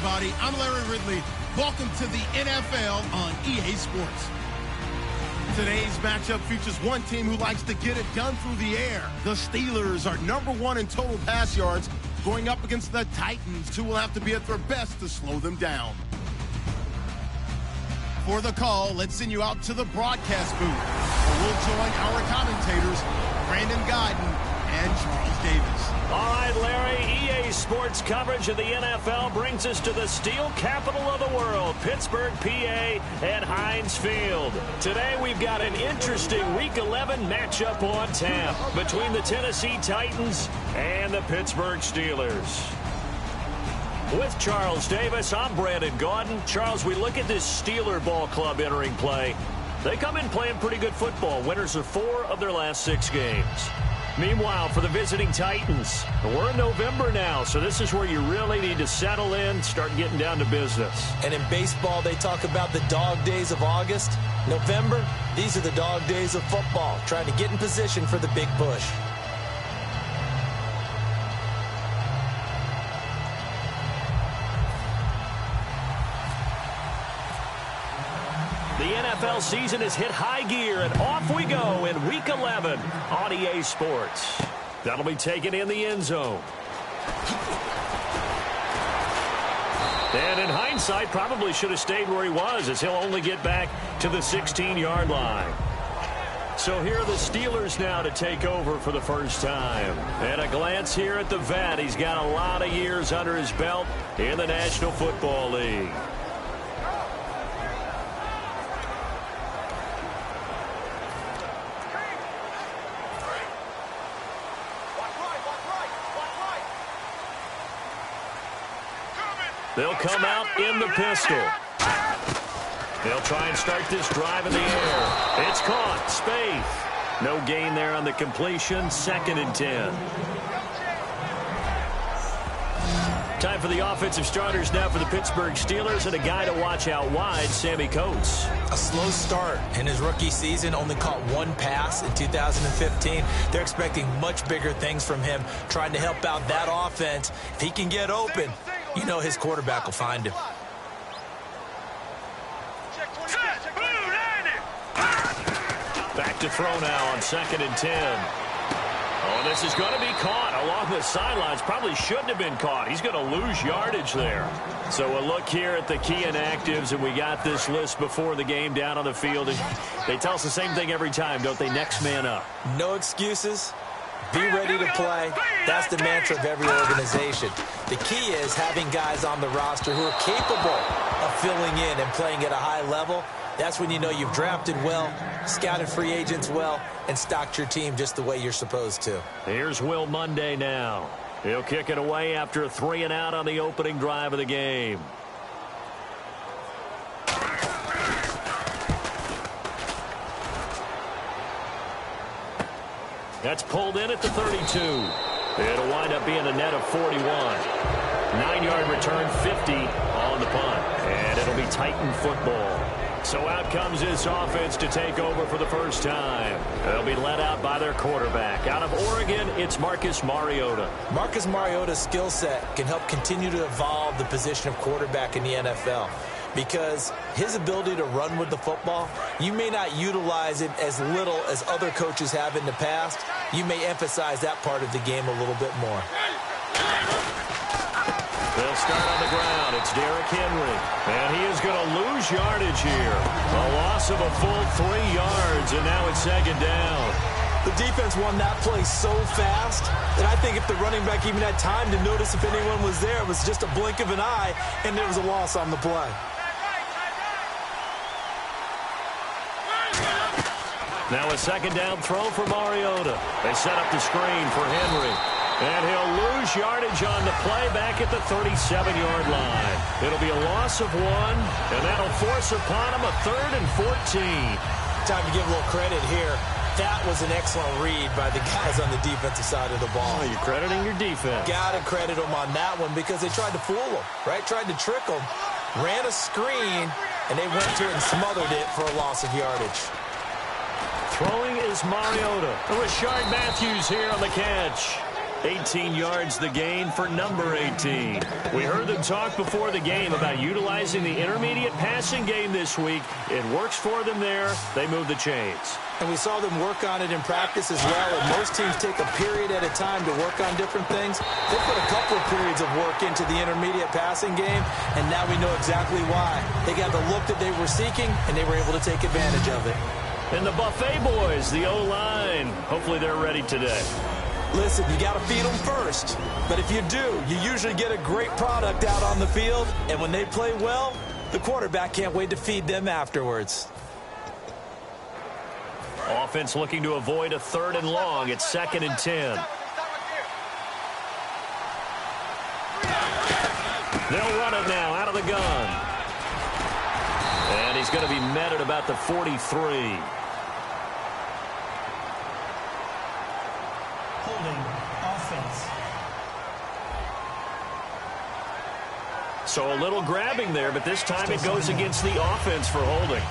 everybody. I'm Larry Ridley. Welcome to the NFL on EA Sports. Today's matchup features one team who likes to get it done through the air. The Steelers are #1 in total pass yards, going up against the Titans, who will have to be at their best to slow them down. For the call, let's send you out to the broadcast booth, where we'll join our commentators, Brandon Guyton and Charles Davis. All right, Larry, EA Sports coverage of the NFL brings us to the steel capital of the world, Pittsburgh, PA, at Heinz Field. Today, we've got an interesting Week 11 matchup on tap between the Tennessee Titans and the Pittsburgh Steelers. With Charles Davis, I'm Brandon Guyton. Charles, we look at this Steeler ball club entering play. They come in playing pretty good football, winners of 4 of their last 6 games. Meanwhile, for the visiting Titans, we're in November now, so this is where you really need to settle in, start getting down to business. And in baseball, they talk about the dog days of August. November, these are the dog days of football, trying to get in position for the big push. The NFL season has hit high gear, and off we go in Week 11 on EA Sports. That'll be taken in the end zone. And in hindsight, probably should have stayed where he was, as he'll only get back to the 16-yard line. So here are the Steelers now to take over for the first time. And a glance here at the vet. He's got a lot of years under his belt in the National Football League. They'll come out in the pistol. They'll try and start this drive in the air. It's caught. Spaeth. No gain there on the completion. 2nd and 10. Time for the offensive starters now for the Pittsburgh Steelers, and a guy to watch out wide, Sammy Coates. A slow start in his rookie season, only caught 1 pass in 2015. They're expecting much bigger things from him, trying to help out that offense. If he can get open, you know his quarterback will find him. Back to throw now on 2nd and 10. Oh, this is going to be caught along the sidelines. Probably shouldn't have been caught. He's going to lose yardage there. So a look here at the key inactives, and we got this list before the game down on the field. And they tell us the same thing every time, don't they? Next man up. No excuses. Be ready to play. That's the mantra of every organization. The key is having guys on the roster who are capable of filling in and playing at a high level. That's when you know you've drafted well, scouted free agents well, and stocked your team just the way you're supposed to. Here's Will Monday now. He'll kick it away after a 3-and-out on the opening drive of the game. That's pulled in at the 32. It'll wind up being a net of 41. 9-yard return, 50 on the punt. And it'll be Titan football. So out comes this offense to take over for the first time. They'll be led out by their quarterback. Out of Oregon, it's Marcus Mariota. Marcus Mariota's skill set can help continue to evolve the position of quarterback in the NFL. Because his ability to run with the football, you may not utilize it as little as other coaches have in the past. You may emphasize that part of the game a little bit more. They'll start on the ground. It's Derrick Henry. And he is going to lose yardage here. A loss of a full 3 yards, and now it's 2nd down. The defense won that play so fast that I think if the running back even had time to notice if anyone was there, it was just a blink of an eye, and there was a loss on the play. Now a 2nd down throw for Mariota. They set up the screen for Henry. And he'll lose yardage on the play back at the 37-yard line. It'll be a loss of 1, and that'll force upon him a 3rd and 14. Time to give a little credit here. That was an excellent read by the guys on the defensive side of the ball. Oh, you're crediting your defense. Got to credit them on that one because they tried to fool them, right? Tried to trick them. Ran a screen, and they went to it and smothered it for a loss of yardage. Throwing is Mariota. Rashard Matthews here on the catch. 18 yards the gain for number 18. We heard them talk before the game about utilizing the intermediate passing game this week. It works for them there. They move the chains. And we saw them work on it in practice as well. And most teams take a period at a time to work on different things. They put a couple of periods of work into the intermediate passing game, and now we know exactly why. They got the look that they were seeking, and they were able to take advantage of it. And the Buffet boys, the O-line, hopefully they're ready today. Listen, you got to feed them first. But if you do, you usually get a great product out on the field. And when they play well, the quarterback can't wait to feed them afterwards. Offense looking to avoid a 3rd and long. It's 2nd and 10. They'll run it now out of the gun. And he's going to be met at about the 43. Offense. So a little grabbing there, but this time it goes against the offense for holding.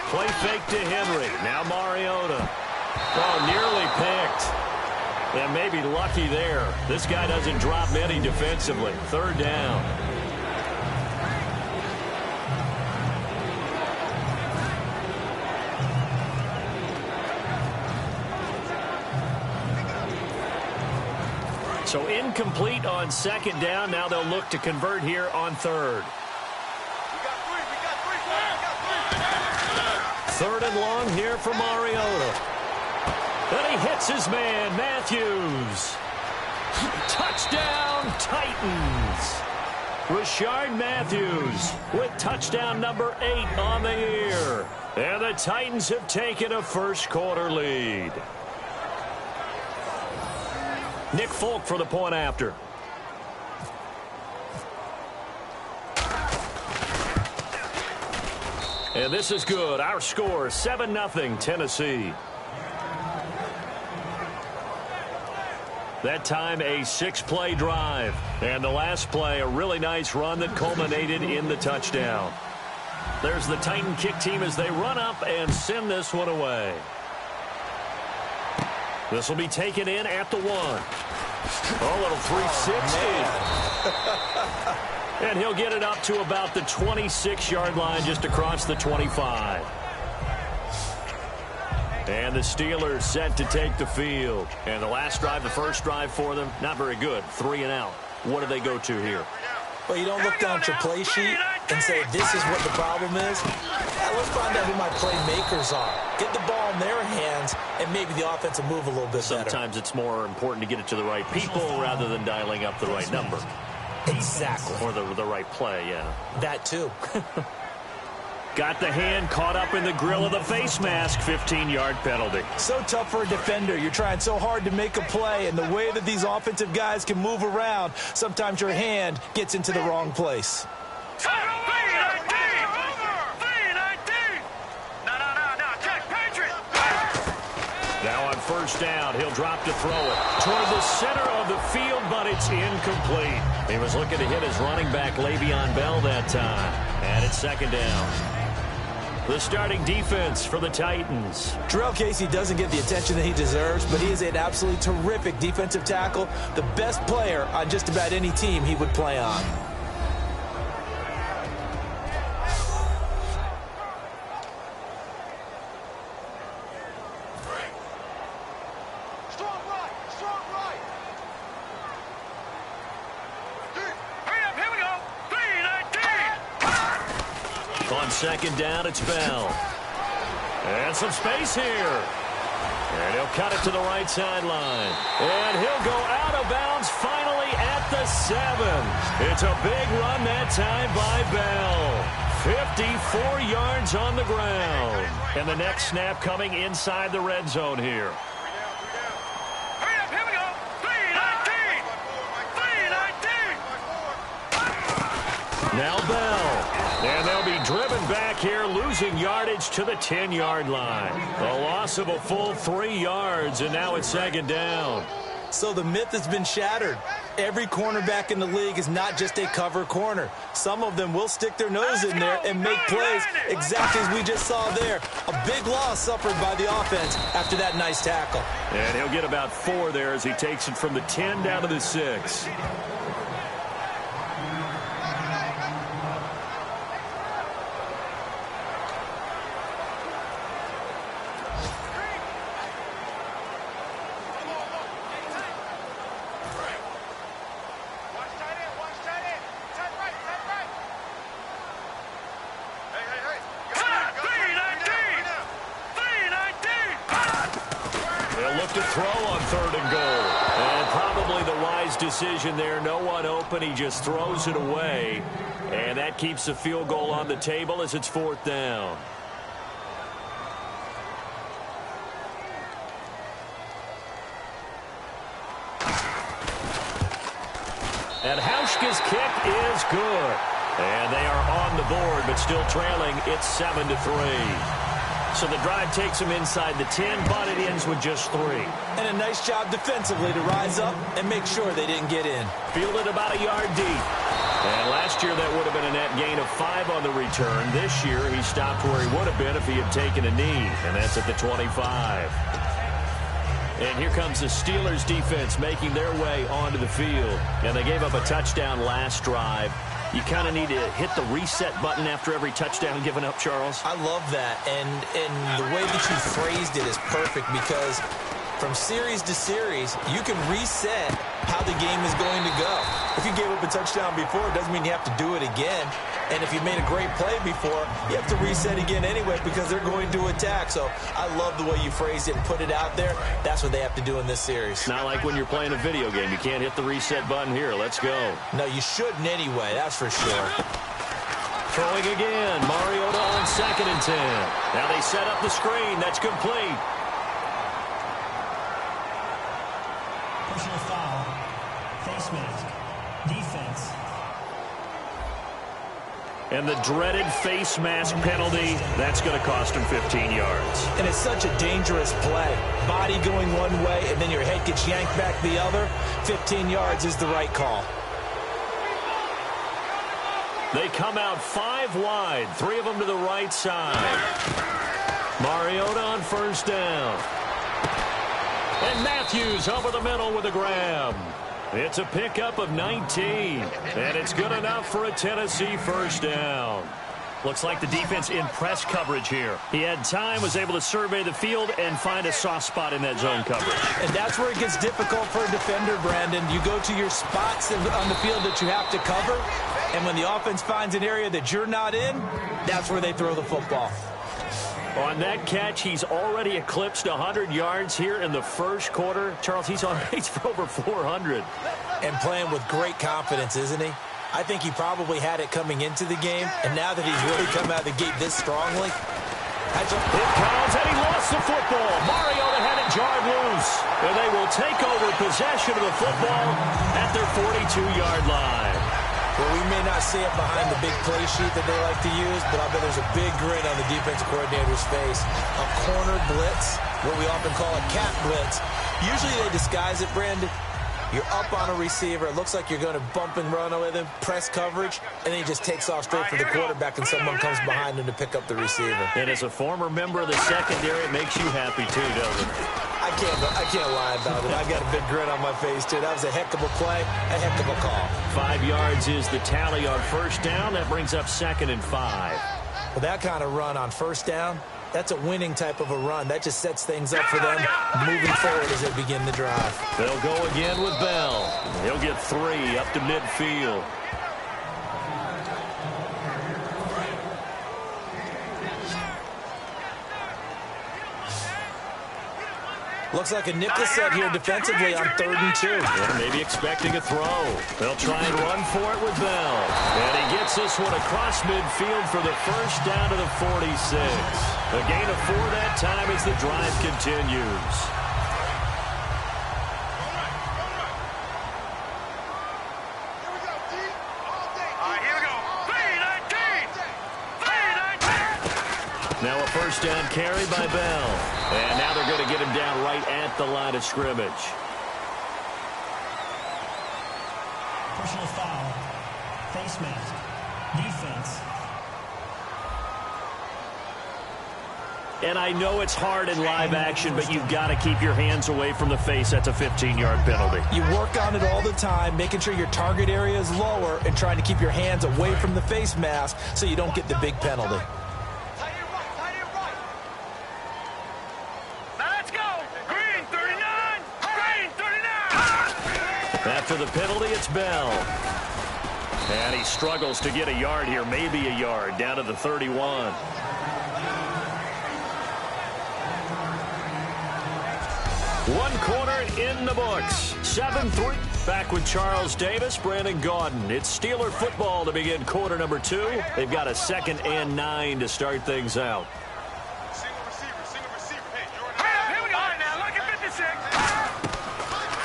Play fake to Henry. Now Mariota. Oh, nearly picked. And maybe lucky there. This guy doesn't drop many defensively. 3rd down. So incomplete on 2nd down. Now they'll look to convert here on 3rd. 3rd and long here for Mariota. And he hits his man, Matthews. Touchdown, Titans. Rashard Matthews with touchdown number 8 on the year. And the Titans have taken a first-quarter lead. Nick Folk for the point after. And this is good. Our score, 7-0 Tennessee. That time a 6-play drive. And the last play, a really nice run that culminated in the touchdown. There's the Titan kick team as they run up and send this one away. This will be taken in at the 1. Oh, little 360. And he'll get it up to about the 26-yard line, just across the 25. And the Steelers set to take the field. And the last drive, the first drive for them, not very good. 3 and out. What do they go to here? Well, you don't look down at your play sheet and say, this is what the problem is. Let's find out who my playmakers are. Get the ball in their hands, and maybe the offense will move a little bit better. Sometimes it's more important to get it to the right people rather than dialing up the right number. Exactly. Or the right play, yeah. That too. Got the hand caught up in the grill of the face mask. 15-yard penalty. So tough for a defender. You're trying so hard to make a play, and the way that these offensive guys can move around, sometimes your hand gets into the wrong place. Now on first down, he'll drop to throw it toward the center of the field, but it's incomplete. He was looking to hit his running back, Le'Veon Bell, that time. And it's 2nd down. The starting defense for the Titans. Jarrell Casey doesn't get the attention that he deserves, but he is an absolutely terrific defensive tackle, the best player on just about any team he would play on. On 2nd down, it's Bell. And some space here. And he'll cut it to the right sideline. And he'll go out of bounds finally at the 7. It's a big run that time by Bell. 54 yards on the ground. And the next snap coming inside the red zone here. Now Bell. And they'll be driven back here, losing yardage to the 10-yard line. A loss of a full 3 yards, and now it's 2nd down. So the myth has been shattered. Every cornerback in the league is not just a cover corner. Some of them will stick their nose in there and make plays exactly as we just saw there. A big loss suffered by the offense after that nice tackle. And he'll get about 4 there as he takes it from the 10 down to the 6. To throw on 3rd and goal. And probably the wise decision there. No one open. He just throws it away. And that keeps the field goal on the table as it's 4th down. And Hauschka's kick is good. And they are on the board, but still trailing. It's 7-3. So the drive takes him inside the 10, but it ends with just 3. And a nice job defensively to rise up and make sure they didn't get in. Fielded about a yard deep. And last year that would have been a net gain of 5 on the return. This year he stopped where he would have been if he had taken a knee, and that's at the 25. And here comes the Steelers defense making their way onto the field. And they gave up a touchdown last drive. You kind of need to hit the reset button after every touchdown given up, Charles. I love that. And the way that you phrased it is perfect because from series to series, you can reset how the game is going to go. If you gave up a touchdown before, it doesn't mean you have to do it again. And if you made a great play before, you have to reset again anyway because they're going to attack. So I love the way you phrased it and put it out there. That's what they have to do in this series. Not like when you're playing a video game. You can't hit the reset button here. Let's go. No, you shouldn't anyway. That's for sure. Throwing again. Mariota on 2nd and 10. Now they set up the screen. That's complete. Personal foul. Face mask. Defense. And the dreaded face mask penalty, that's going to cost him 15 yards. And it's such a dangerous play. Body going one way, and then your head gets yanked back the other. 15 yards is the right call. They come out 5 wide, 3 of them to the right side. Mariota on 1st down. And Matthews over the middle with a grab. It's a pickup of 19, and it's good enough for a Tennessee 1st down. Looks like the defense in press coverage here. He had time, was able to survey the field and find a soft spot in that zone coverage. And that's where it gets difficult for a defender, Brandon. You go to your spots on the field that you have to cover, and when the offense finds an area that you're not in, that's where they throw the football. On that catch, he's already eclipsed 100 yards here in the 1st quarter. Charles, he's on pace for over 400. And playing with great confidence, isn't he? I think he probably had it coming into the game, and now that he's really come out of the gate this strongly. It comes, and he lost the football. Mariota had it jarred loose. And they will take over possession of the football at their 42-yard line. Well, we may not see it behind the big play sheet that they like to use, but I bet there's a big grin on the defensive coordinator's face. A corner blitz, what we often call a cat blitz. Usually they disguise it, Brandon. You're up on a receiver. It looks like you're going to bump and run with him, press coverage, and then he just takes off straight for the quarterback, and someone comes behind him to pick up the receiver. And as a former member of the secondary, it makes you happy too, doesn't it? I can't lie about it. I got a big grin on my face, too. That was a heck of a play, a heck of a call. 5 yards is the tally on 1st down. That brings up 2nd and 5. Well, that kind of run on 1st down, that's a winning type of a run. That just sets things up for them moving forward as they begin the drive. They'll go again with Bell. He'll get 3 up to midfield. Looks like a nickel set here defensively on 3rd and 2. Yeah, maybe expecting a throw. They'll try and run for it with Bell. And he gets this one across midfield for the 1st down to the 46. A gain of 4 that time as the drive continues. First down carry by Bell. And now they're going to get him down right at the line of scrimmage. Personal foul. Face mask. Defense. And I know it's hard in live action, but you've got to keep your hands away from the face. That's a 15-yard penalty. You work on it all the time, making sure your target area is lower and trying to keep your hands away from the face mask so you don't get the big penalty. After the penalty, it's Bell. And he struggles to get a yard here, maybe a yard, down to the 31. One quarter in the books. 7-3. Back with Charles Davis, Brandon Gaudin. It's Steeler football to begin quarter number 2. They've got a 2nd and 9 to start things out.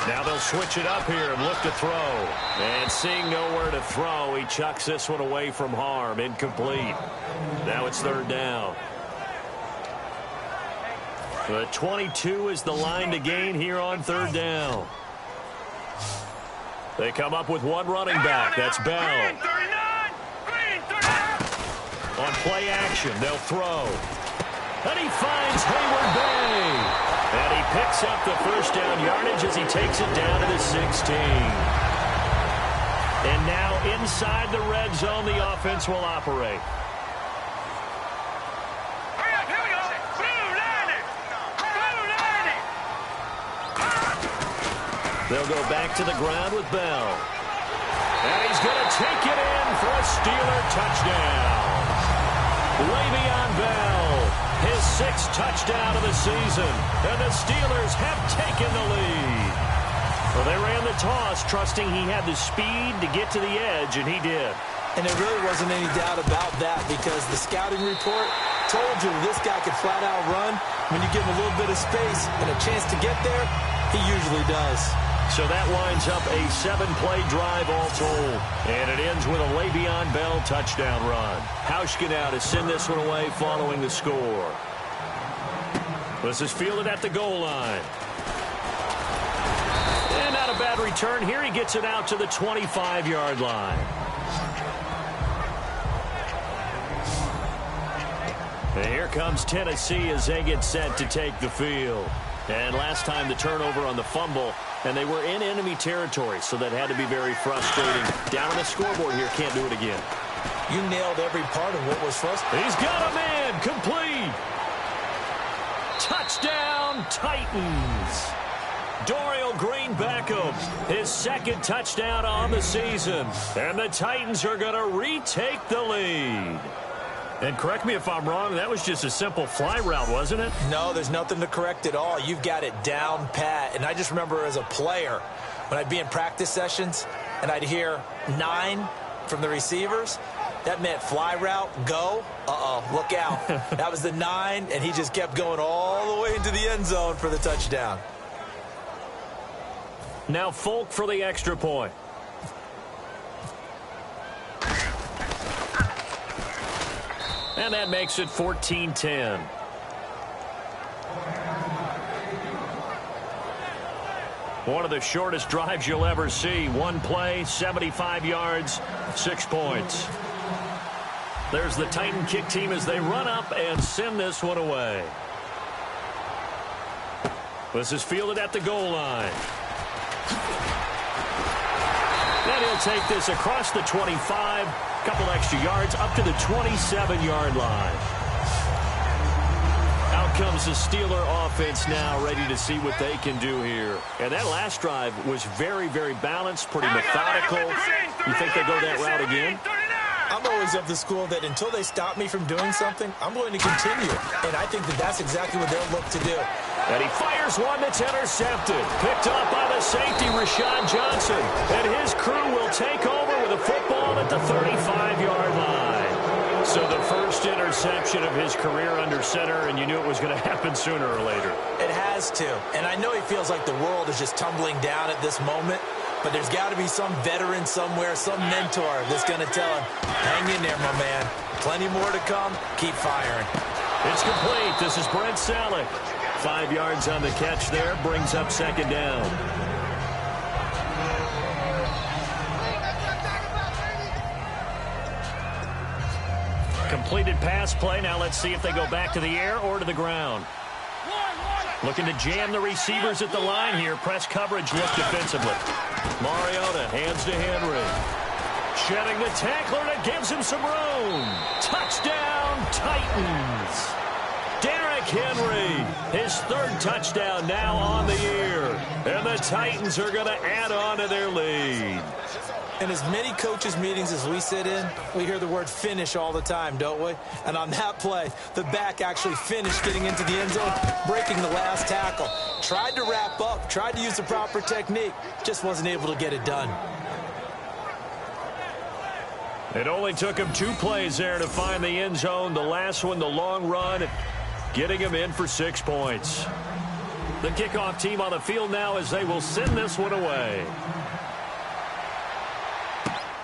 Now they'll switch it up here and look to throw. And seeing nowhere to throw, he chucks this one away from harm. Incomplete. Now it's 3rd down. The 22 is the line to gain here on 3rd down. They come up with one running back. That's Bell. On play action, they'll throw. And he finds Hayward Bay. And he picks up the first down yardage as he takes it down to the 16. And now inside the red zone, the offense will operate. They'll go back to the ground with Bell. And he's going to take it in for a Steeler touchdown. Le'Veon Bell, his 6th touchdown of the season. And the Steelers have taken the lead. Well, they ran the toss, trusting he had the speed to get to the edge, and he did. And there really wasn't any doubt about that because the scouting report told you this guy could flat out run. When you give him a little bit of space and a chance to get there, he usually does. So that winds up a 7-play drive all told. And it ends with a Le'Veon Bell touchdown run. Hauschka now to send this one away following the score. This is fielded at the goal line. And not a bad return here. He gets it out to the 25-yard line. And here comes Tennessee as they get set to take the field. And last time the turnover on the fumble, and they were in enemy territory, so that had to be very frustrating. Down on the scoreboard here, can't do it again. You nailed every part of what was frustrating. He's got a man, complete. Touchdown, Titans. Dorial Green Beckham, his 2nd touchdown on the season. And the Titans are going to retake the lead. And correct me if I'm wrong, that was just a simple fly route, wasn't it? No, there's nothing to correct at all. You've got it down pat. And I just remember as a player, when I'd be in practice sessions and I'd hear 9 from the receivers, that meant fly route, go. Look out. That was the 9, and he just kept going all the way into the end zone for the touchdown. Now Folk for the extra point. And that makes it 14-10. One of the shortest drives you'll ever see. One play, 75 yards, 6 points. There's the Titan kick team as they run up and send this one away. This is fielded at the goal line. And he'll take this across the 25. Couple extra yards up to the 27-yard line. Out comes the Steeler offense now, ready to see what they can do here. And that last drive was very, very balanced, pretty methodical. You think they go that route again? I'm always of the school that until they stop me from doing something, I'm going to continue. And I think that that's exactly what they'll look to do. And he fires one that's intercepted. Picked up by the safety, Rashad Johnson. And his crew will take over with a football at the 35-yard line. So the first interception of his career under center, and you knew it was going to happen sooner or later. It has to. And I know he feels like the world is just tumbling down at this moment. But there's got to be some veteran somewhere, some mentor that's going to tell him, hang in there, my man. Plenty more to come. Keep firing. It's complete. This is Brent Selleck. 5 yards on the catch there. Brings up second down. Completed pass play. Now let's see if they go back to the air or to the ground. Looking to jam the receivers at the line here. Press coverage look defensively. Mariota hands to Henry. Shedding the tackler, and it gives him some room. Touchdown, Titans. Derrick Henry, his 3rd touchdown now on the year. And the Titans are going to add on to their lead. In as many coaches' meetings as we sit in, we hear the word finish all the time, don't we? And on that play, the back actually finished getting into the end zone, breaking the last tackle. Tried to wrap up, tried to use the proper technique, just wasn't able to get it done. It only took him 2 plays there to find the end zone. The last one, the long run, getting him in for 6 points. The kickoff team on the field now as they will send this one away.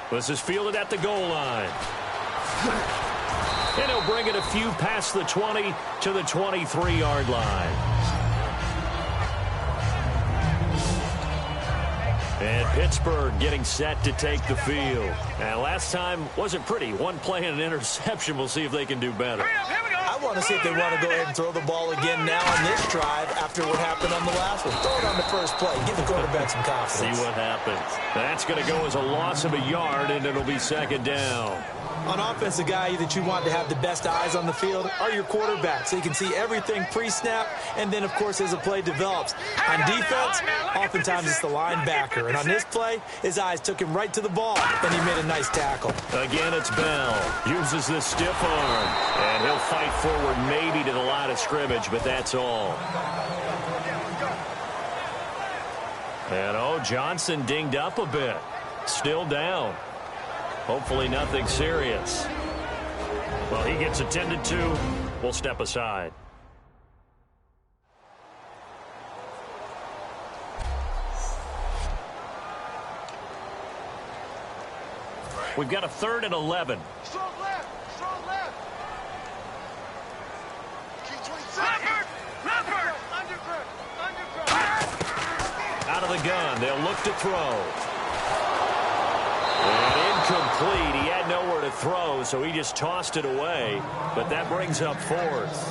This is fielded at the goal line. And he'll bring it a few past the 20 to the 23-yard line. And Pittsburgh getting set to take the field. And last time wasn't pretty. 1 play and an interception. We'll see if they can do better. I want to see if they want to go ahead and throw the ball again now on this drive after what happened on the last one. Throw it on the first play. Give the quarterback some confidence. See what happens. That's going to go as a loss of a yard, and it'll be second down. On offense, the guy that you want to have the best eyes on the field are your quarterbacks, so you can see everything pre-snap, and then, of course, as the play develops. On defense, oftentimes it's the linebacker. And on this play, his eyes took him right to the ball, and he made a nice tackle. Again, it's Bell. Uses the stiff arm, and he'll fight forward maybe to the line of scrimmage, but that's all. And, Johnson dinged up a bit. Still down. Hopefully nothing serious. Well, he gets attended to. We'll step aside. We've got a 3rd and 11. Strong left. Strong left. Undergrowth. Out of the gun. They'll look to throw. And incomplete. He had nowhere to throw, so he just tossed it away. But that brings up 4th.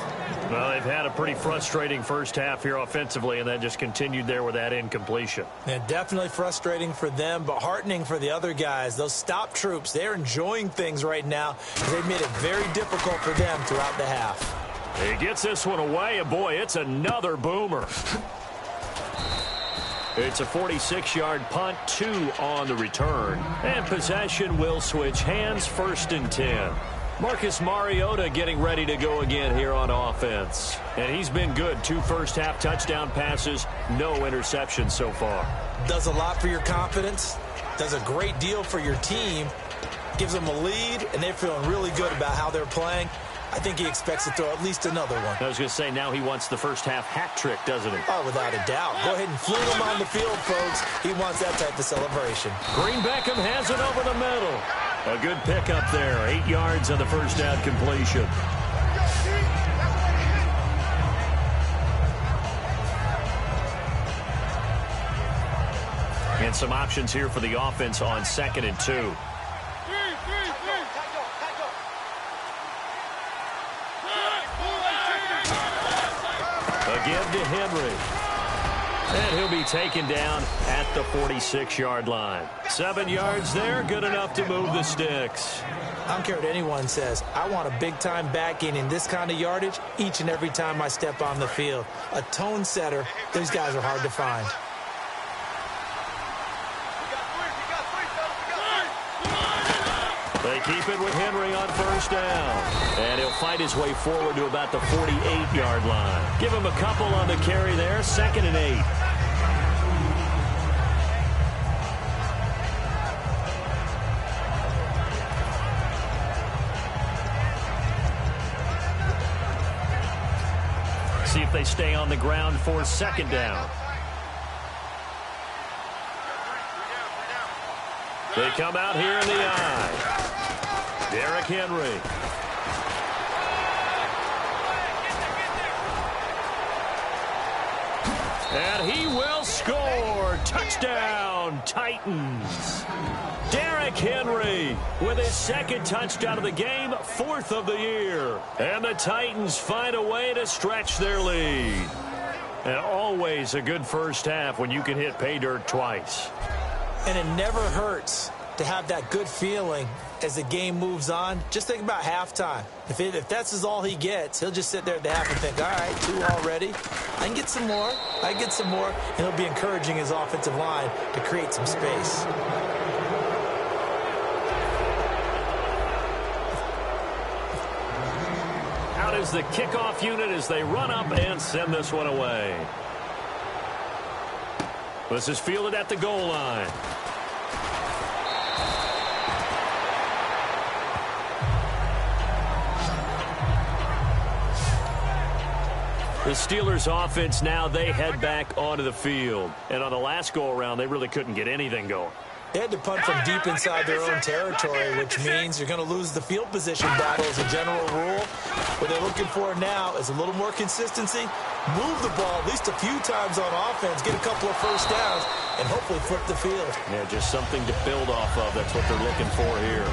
Well, they've had a pretty frustrating first half here offensively, and then just continued there with that incompletion. Yeah, definitely frustrating for them, but heartening for the other guys. Those stop troops, they're enjoying things right now. They've made it very difficult for them throughout the half. He gets this one away, and boy, it's another boomer. It's a 46-yard punt, 2 on the return. And possession will switch hands, 1st and 10. Marcus Mariota getting ready to go again here on offense. And he's been good. 2 first-half touchdown passes, no interceptions so far. Does a lot for your confidence. Does a great deal for your team. Gives them a lead, and they're feeling really good about how they're playing. I think he expects to throw at least another one. I was going to say, now he wants the first-half hat trick, doesn't he? Oh, without a doubt. Go ahead and fling him on the field, folks. He wants that type of celebration. Green Beckham has it over the middle. A good pickup there. 8 yards on the first down completion. And some options here for the offense on 2nd and 2. Give to Henry. And he'll be taken down at the 46-yard line. 7 yards there, good enough to move the sticks. I don't care what anyone says. I want a big-time back in this kind of yardage each and every time I step on the field. A tone setter, those guys are hard to find. They keep it with Henry on first down. And he'll fight his way forward to about the 48-yard line. Give him a couple on the carry there. 2nd and 8. See if they stay on the ground for 2nd down. They come out here in the eye. Derrick Henry. And he will score. Touchdown, Titans. Derrick Henry with his second touchdown of the game, 4th of the year. And the Titans find a way to stretch their lead. And always a good first half when you can hit pay dirt twice. And it never hurts to have that good feeling as the game moves on. Just think about halftime. If that's all he gets, he'll just sit there at the half and think, all right, 2 already. I can get some more. I can get some more. And he'll be encouraging his offensive line to create some space. Out is the kickoff unit as they run up and send this one away. This is fielded at the goal line. The Steelers offense now, they head back onto the field. And on the last go-around, they really couldn't get anything going. They had to punt from deep inside their own territory, which means you're going to lose the field position battle as a general rule. What they're looking for now is a little more consistency, move the ball at least a few times on offense, get a couple of first downs, and hopefully flip the field. Yeah, just something to build off of. That's what they're looking for here.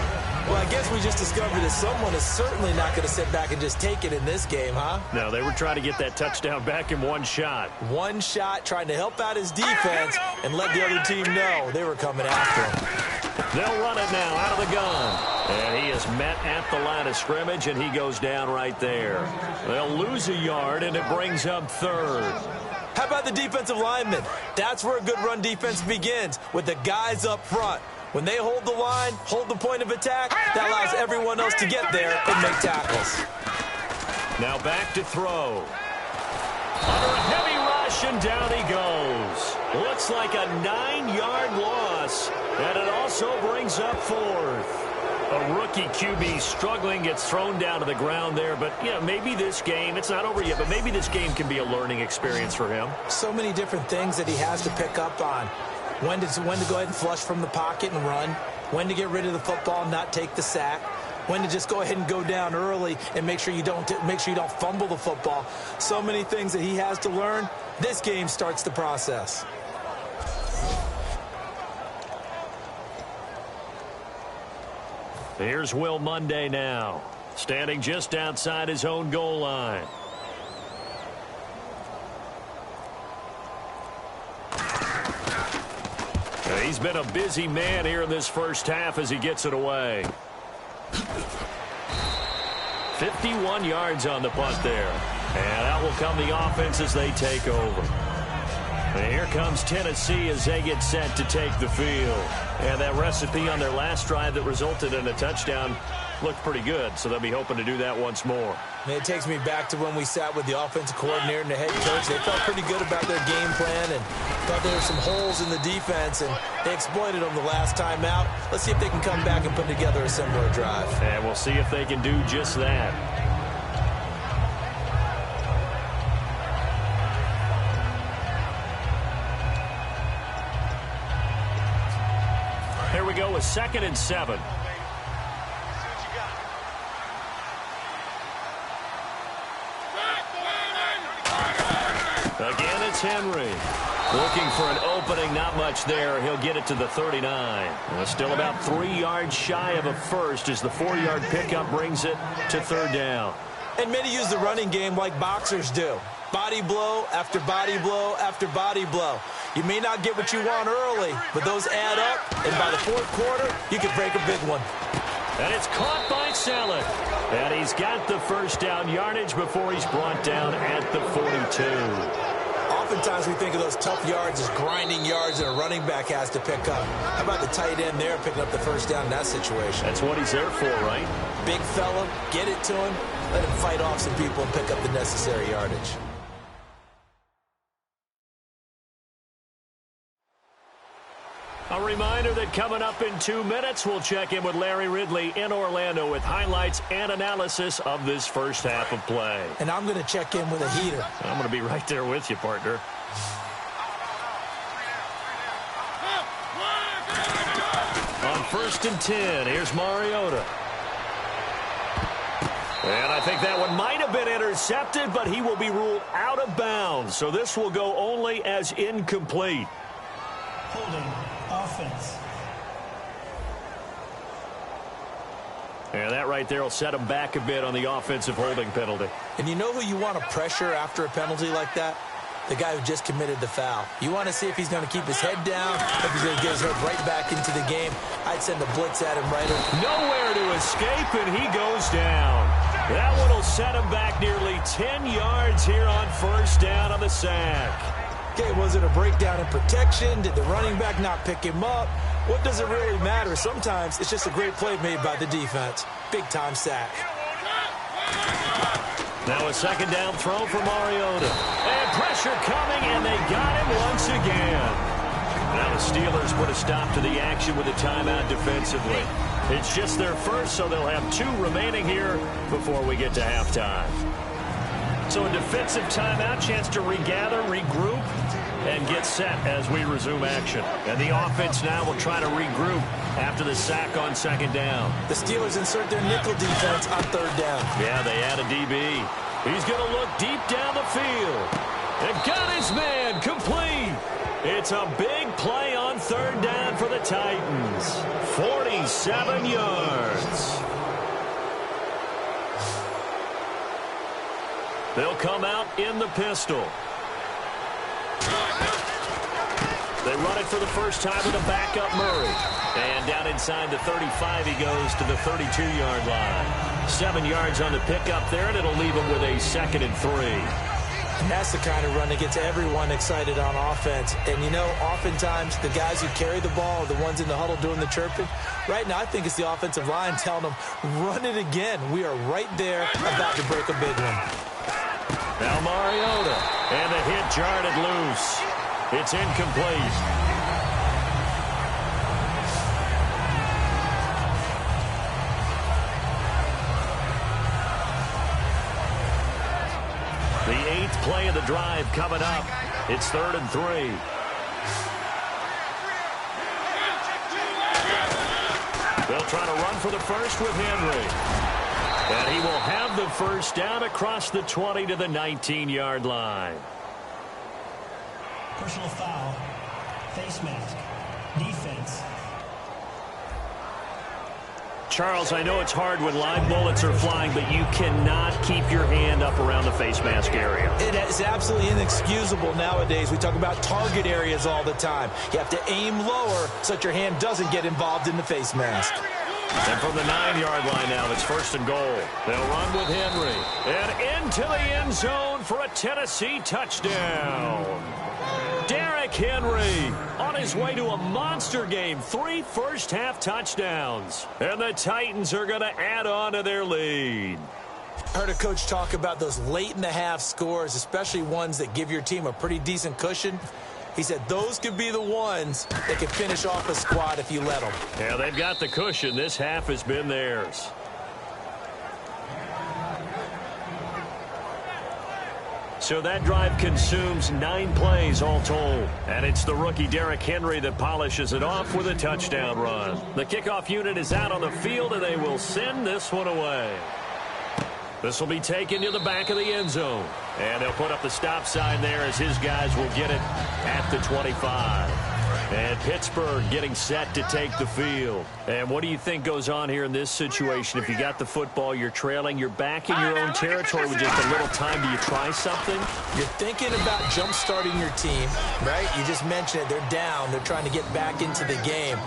Well, I guess we just discovered that someone is certainly not going to sit back and just take it in this game, huh? No, they were trying to get that touchdown back in one shot. One shot, trying to help out his defense and let the other team know they were coming after him. They'll run it now out of the gun. And he is met at the line of scrimmage, and he goes down right there. They'll lose a yard, and it brings up 3rd. How about the defensive linemen? That's where a good run defense begins, with the guys up front. When they hold the line, hold the point of attack, that allows everyone else to get there and make tackles. Now back to throw. Under a heavy rush, and down he goes. Looks like a 9-yard loss, and it also brings up 4th. A rookie QB struggling, gets thrown down to the ground there. But, you know, maybe this game, it's not over yet, but maybe this game can be a learning experience for him. So many different things that he has to pick up on. When to go ahead and flush from the pocket and run. When to get rid of the football and not take the sack. When to just go ahead and go down early and make sure you don't fumble the football. So many things that he has to learn. This game starts the process. Here's Will Monday now, standing just outside his own goal line. He's been a busy man here in this first half as he gets it away. 51 yards on the punt there. And out will come the offense as they take over. And here comes Tennessee as they get set to take the field. And that recipe on their last drive that resulted in a touchdown looked pretty good, so they'll be hoping to do that once more. And it takes me back to when we sat with the offensive coordinator and the head coach. They felt pretty good about their game plan and thought there were some holes in the defense, and they exploited them the last time out. Let's see if they can come back and put together a similar drive. And we'll see if they can do just that. Here we go with 2nd and 7. Again, it's Henry. Looking for an opening, not much there. He'll get it to the 39. Well, still about 3 yards shy of a first as the 4-yard pickup brings it to 3rd down. And many use the running game like boxers do. Body blow after body blow after body blow. You may not get what you want early, but those add up, and by the 4th quarter, you can break a big one. And it's caught by Saleh. And he's got the first down yardage before he's brought down at the 42. Oftentimes we think of those tough yards as grinding yards that a running back has to pick up. How about the tight end there picking up the first down in that situation? That's what he's there for, right? Big fella, get it to him, let him fight off some people and pick up the necessary yardage. A reminder that coming up in 2 minutes, we'll check in with Larry Ridley in Orlando with highlights and analysis of this first half of play. And I'm going to check in with a heater. I'm going to be right there with you, partner. On 1st and 10, here's Mariota. And I think that one might have been intercepted, but he will be ruled out of bounds. So this will go only as incomplete. Holding offense. And that right there will set him back a bit on the offensive holding penalty. And you know who you want to pressure after a penalty like that? The guy who just committed the foul. You want to see if he's going to keep his head down, if he's going to get his head right back into the game. I'd send a blitz at him right away. Nowhere to escape, and he goes down. That one will set him back nearly 10 yards here on first down on the sack. Okay, was it a breakdown in protection? Did the running back not pick him up? What does it really matter? Sometimes it's just a great play made by the defense. Big-time sack. Now a second down throw for Mariota. And pressure coming, and they got him once again. Now the Steelers put a stop to the action with a timeout defensively. It's just their first, so they'll have 2 remaining here before we get to halftime. So a defensive timeout, chance to regather, regroup, and get set as we resume action. And the offense now will try to regroup after the sack on second down. The Steelers insert their nickel defense on third down. Yeah, they add a DB. He's going to look deep down the field. And got his man complete. It's a big play on third down for the Titans. 47 yards. They'll come out in the pistol. They run it for the first time with a backup Murray. And down inside the 35, he goes to the 32-yard line. 7 yards on the pickup there, and it'll leave him with a 2nd and 3. And that's the kind of run that gets everyone excited on offense. And, you know, oftentimes the guys who carry the ball are the ones in the huddle doing the chirping. Right now, I think it's the offensive line telling them, run it again. We are right there about to break a big one. Now Mariota, and the hit jarred it loose. It's incomplete. The 8th play of the drive coming up. It's 3rd and 3. They'll try to run for the first with Henry. And he will have the first down across the 20 to the 19-yard line. Personal foul. Face mask. Defense. Charles, I know it's hard when live bullets are flying, but you cannot keep your hand up around the face mask area. It is absolutely inexcusable nowadays. We talk about target areas all the time. You have to aim lower so that your hand doesn't get involved in the face mask. And from the 9-yard line now, it's 1st and goal. They'll run with Henry. And into the end zone for a Tennessee touchdown. Derrick Henry on his way to a monster game. 3 first-half touchdowns. And the Titans are going to add on to their lead. I heard a coach talk about those late-in-the-half scores, especially ones that give your team a pretty decent cushion. He said those could be the ones that can finish off a squad if you let them. Yeah, they've got the cushion. This half has been theirs. So that drive consumes 9 plays all told. And it's the rookie Derrick Henry that polishes it off with a touchdown run. The kickoff unit is out on the field, and they will send this one away. This will be taken to the back of the end zone. And they'll put up the stop sign there as his guys will get it at the 25. And Pittsburgh getting set to take the field. And what do you think goes on here in this situation? If you got the football, you're trailing, you're back in your own territory with just a little time. Do you try something? You're thinking about jump-starting your team, right? You just mentioned it. They're down. They're trying to get back into the game.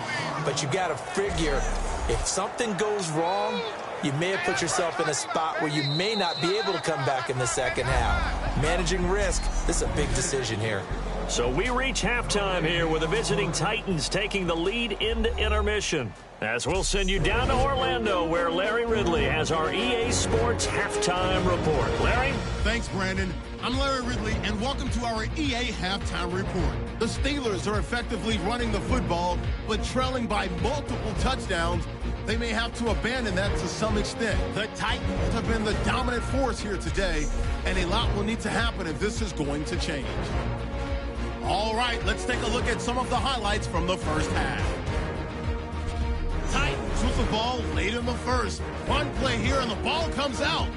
But you got to figure if something goes wrong, you may have put yourself in a spot where you may not be able to come back in the second half. Managing risk, this is a big decision here. So we reach halftime here with the visiting Titans taking the lead into intermission. As we'll send you down to Orlando, where Larry Ridley has our EA Sports Halftime Report. Larry? Thanks, Brandon. I'm Larry Ridley, and welcome to our EA Halftime Report. The Steelers are effectively running the football, but trailing by multiple touchdowns. They may have to abandon that to some extent. The Titans have been the dominant force here today, and a lot will need to happen if this is going to change. All right, let's take a look at some of the highlights from the first half. Titans with the ball late in the first. One play here, and the ball comes out.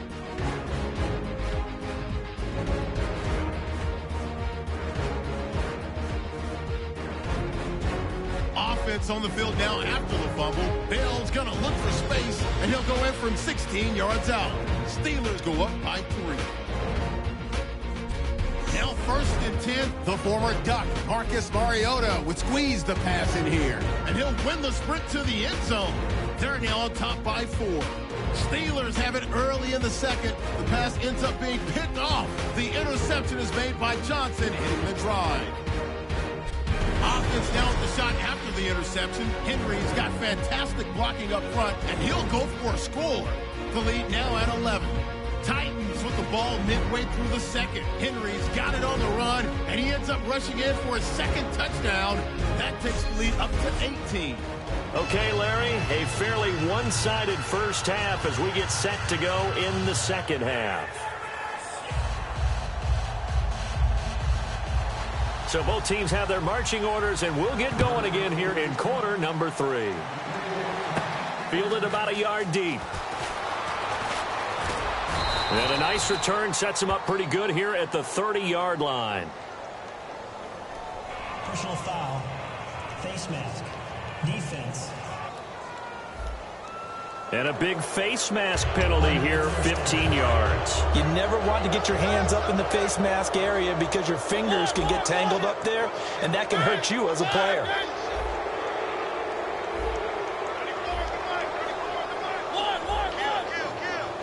Offense on the field now after the fumble. Bell's going to look for space, and he'll go in from 16 yards out. Steelers go up by 3. Now 1st and 10, the former Duck, Marcus Mariota, would squeeze the pass in here. And he'll win the sprint to the end zone. They're now on top by 4. Steelers have it early in the second. The pass ends up being picked off. The interception is made by Johnson, hitting the drive. Offense now with the shot after the interception. Henry's got fantastic blocking up front, and he'll go for a score. The lead now at 11. Titans with the ball midway through the second. Henry's got it on the run, and he ends up rushing in for his second touchdown. That takes the lead up to 18. Okay, Larry, a fairly one-sided first half as we get set to go in the second half. So both teams have their marching orders, and we'll get going again here in quarter number 3. Fielded about a yard deep. And a nice return sets him up pretty good here at the 30-yard line. Personal foul. Face mask. Defense. And a big face mask penalty here, 15 yards. You never want to get your hands up in the face mask area because your fingers can get tangled up there, and that can hurt you as a player.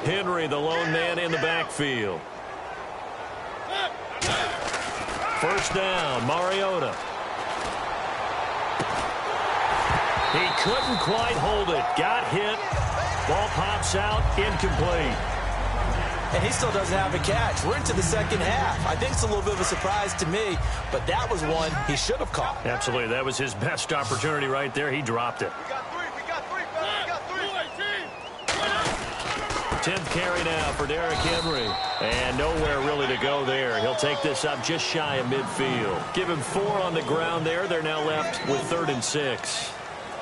Henry, the lone man in the backfield. First down, Mariota. He couldn't quite hold it. Got hit. Ball pops out, incomplete. And he still doesn't have a catch. We're into the second half. I think it's a little bit of a surprise to me, but that was one he should have caught. Absolutely. That was his best opportunity right there. He dropped it. We got 3, fellas. We got 3. 10th carry now for Derrick Henry. And nowhere really to go there. He'll take this up just shy of midfield. Give him 4 on the ground there. They're now left with 3rd and 6.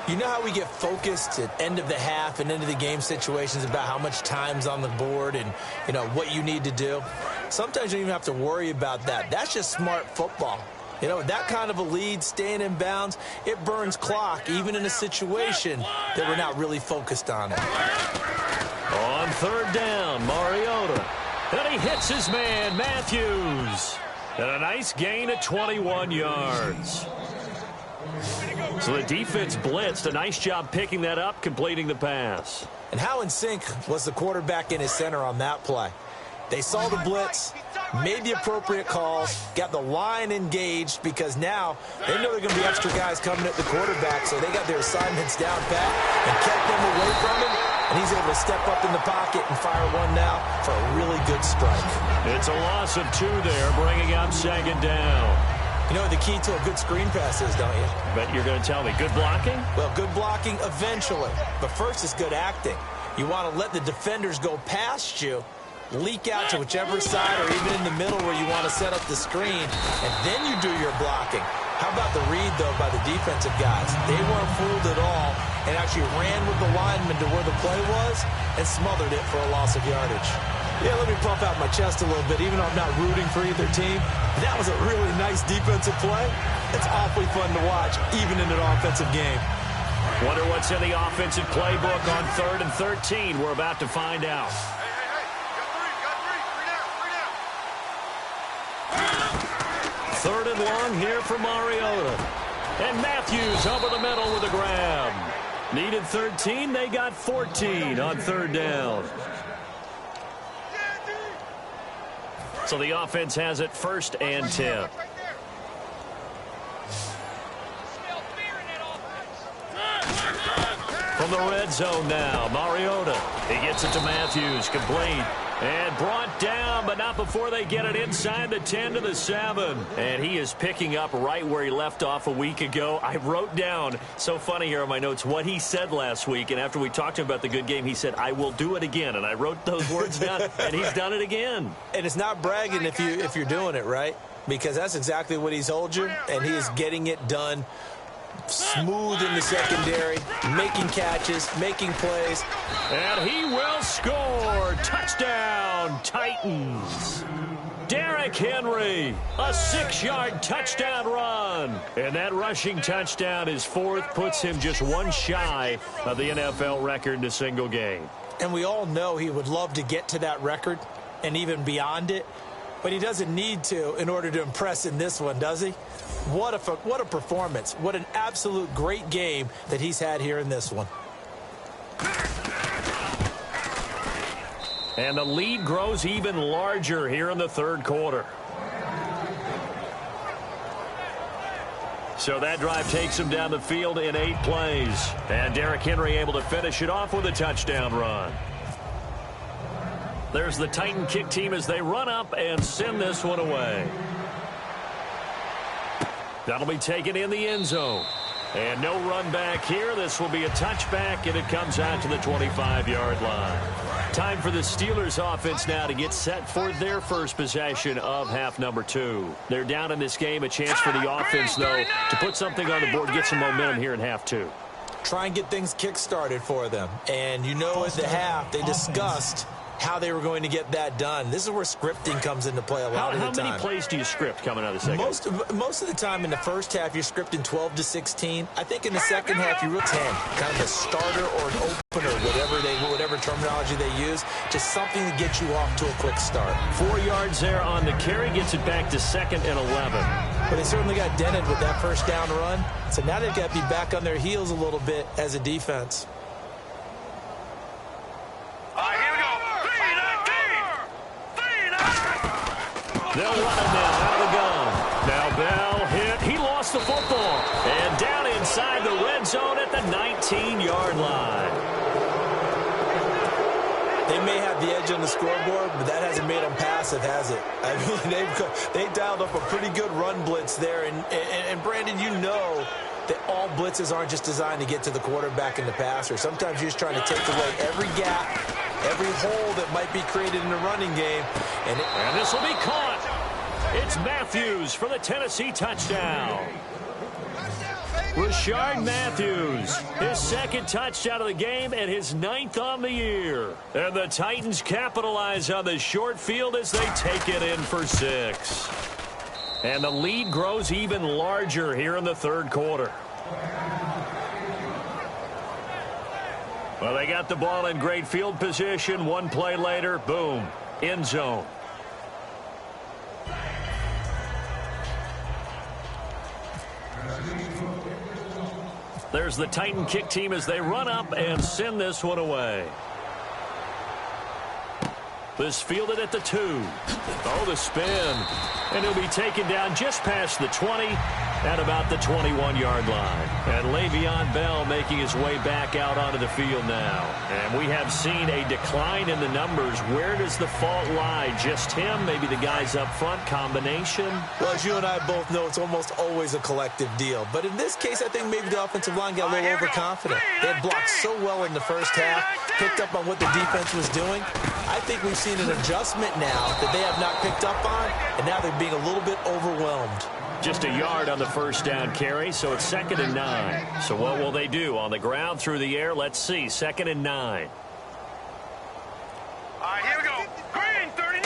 You know how we get focused at end of the half and end of the game situations about how much time's on the board and, you know, what you need to do? Sometimes you don't even have to worry about that. That's just smart football. You know, that kind of a lead, staying in bounds, it burns clock, even in a situation that we're not really focused on it. On 3rd down, Mariota. And he hits his man, Matthews. And a nice gain of 21 yards. So the defense blitzed. A nice job picking that up, completing the pass. And how in sync was the quarterback in his center on that play? They saw the blitz, made the appropriate calls, got the line engaged because now they know they're going to be extra guys coming at the quarterback, so they got their assignments down pat and kept them away from him, and he's able to step up in the pocket and fire one now for a really good strike. It's a loss of 2 there, bringing up 2nd down. You know what the key to a good screen pass is, don't you? But you're going to tell me, good blocking? Well, good blocking eventually. But first is good acting. You want to let the defenders go past you, leak out to whichever side or even in the middle where you want to set up the screen, and then you do your blocking. How about the read, though, by the defensive guys? They weren't fooled at all and actually ran with the lineman to where the play was and smothered it for a loss of yardage. Yeah, let me pump out my chest a little bit, even though I'm not rooting for either team. That was a really nice defensive play. It's awfully fun to watch, even in an offensive game. Wonder what's in the offensive playbook on 3rd and 13. We're about to find out. Hey. Got 3 3rd and long here for Mariota. And Matthews over the middle with a grab. Needed 13. They got 14 on 3rd down. So the offense has it 1st and 10. From the red zone now, Mariota. He gets it to Matthews, complete. And brought down, but not before they get it inside the 10 to the 7. And he is picking up right where he left off a week ago. I wrote down, so funny here on my notes, what he said last week. And after we talked to him about the good game, he said, I will do it again. And I wrote those words down, and he's done it again. And it's not bragging if you're doing it, right? Because that's exactly what he's told you, and he is getting it done Smooth in the secondary, making catches, making plays. And he will score. Touchdown, Titans. Derrick Henry, a 6-yard touchdown run. And that rushing touchdown, his fourth, puts him just one shy of the NFL record in a single game. And we all know he would love to get to that record and even beyond it. But he doesn't need to in order to impress in this one, does he? What a performance. What an absolute great game that he's had here in this one. And the lead grows even larger here in the third quarter. So that drive takes him down the field in 8 plays. And Derrick Henry able to finish it off with a touchdown run. There's the Titan kick team as they run up and send this one away. That'll be taken in the end zone. And no run back here. This will be a touchback, and it comes out to the 25-yard line. Time for the Steelers offense now to get set for their first possession of half number 2. They're down in this game. A chance for the offense, though, to put something on the board, get some momentum here in half 2. Try and get things kick-started for them. And you know at the half they discussed how they were going to get that done. This is where scripting comes into play a lot of the time. How many plays do you script coming out of the second? Most of the time in the first half, you're scripting 12 to 16. I think in the second half, you're 10. Kind of a starter or an opener, whatever terminology they use. Just something to get you off to a quick start. 4 yards there on the carry. Gets it back to 2nd and 11. But they certainly got dented with that first down run. So now they've got to be back on their heels a little bit as a defense. They'll run him in out of the gun. Now Bell hit. He lost the football. And down inside the red zone at the 19-yard line. They may have the edge on the scoreboard, but that hasn't made them passive, has it? I mean, they dialed up a pretty good run blitz there. And Brandon, you know that all blitzes aren't just designed to get to the quarterback and the passer. Sometimes you're just trying to take away every gap, every hole that might be created in the running game. And this will be caught. It's Matthews for the Tennessee touchdown. Rashard Matthews, his 2nd touchdown of the game and his 9th on the year. And the Titans capitalize on the short field as they take it in for 6. And the lead grows even larger here in the third quarter. Well, they got the ball in great field position. 1 play later, boom, end zone. There's the Titan kick team as they run up and send this one away. This fielded at the 2. Oh, the spin. And he'll be taken down just past the 20 at about the 21-yard line. And Le'Veon Bell making his way back out onto the field now. And we have seen a decline in the numbers. Where does the fault lie? Just him? Maybe the guys up front? Combination? Well, as you and I both know, it's almost always a collective deal. But in this case, I think maybe the offensive line got a little overconfident. They had blocked so well in the first half, picked up on what the defense was doing. I think we've seen an adjustment now that they have not picked up on, and now they're being a little bit overwhelmed. Just a yard on the first down carry, so it's 2nd and 9. So what will they do? On the ground, through the air, let's see. 2nd and 9. All right, here we go. Green, 39.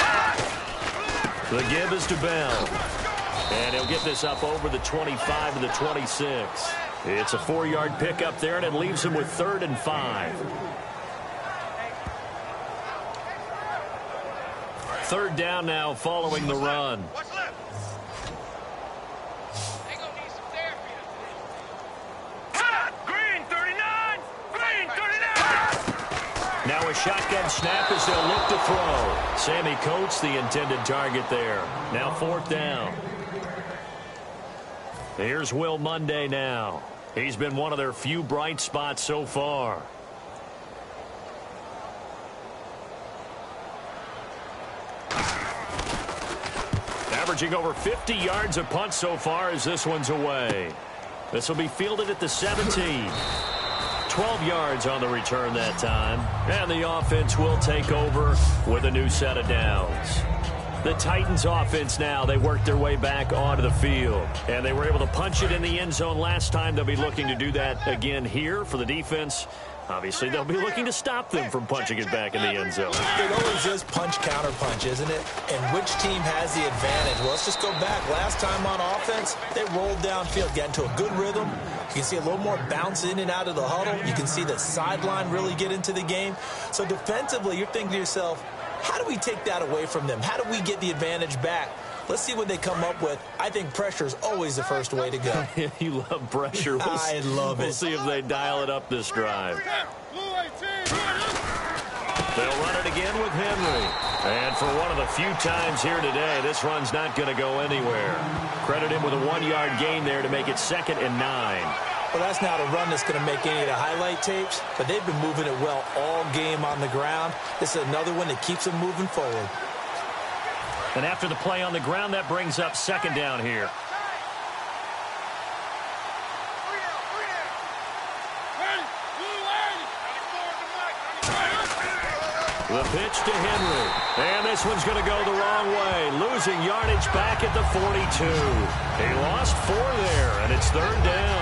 The give is to Bell. And he'll get this up over the 25 to the 26. It's a 4-yard pickup there, and it leaves him with 3rd and 5. 3rd down now following the run. What's left? Green, 39. Green, 39. Now a shotgun snap as they'll look to throw. Sammy Coates, the intended target there. Now 4th down. Here's Will Munday now. He's been one of their few bright spots so far. Averaging over 50 yards a punt so far as this one's away. This will be fielded at the 17. 12 yards on the return that time. And the offense will take over with a new set of downs. The Titans offense now, they worked their way back onto the field. And they were able to punch it in the end zone last time. They'll be looking to do that again here for the defense. Obviously, they'll be looking to stop them from punching it back in the end zone. It always is punch-counter-punch, isn't it? And which team has the advantage? Well, let's just go back. Last time on offense, they rolled downfield, got into a good rhythm. You can see a little more bounce in and out of the huddle. You can see the sideline really get into the game. So defensively, you're thinking to yourself, how do we take that away from them? How do we get the advantage back? Let's see what they come up with. I think pressure is always the first way to go. You love pressure. I love it. We'll see if they dial it up this drive. They'll run it again with Henry. And for one of the few times here today, this run's not going to go anywhere. Credit him with a 1-yard gain there to make it 2nd and 9. Well, that's not a run that's going to make any of the highlight tapes, but they've been moving it well all game on the ground. This is another one that keeps them moving forward. And after the play on the ground, that brings up 2nd down here. The pitch to Henry. And this one's going to go the wrong way. Losing yardage back at the 42. He lost 4 there, and it's 3rd down.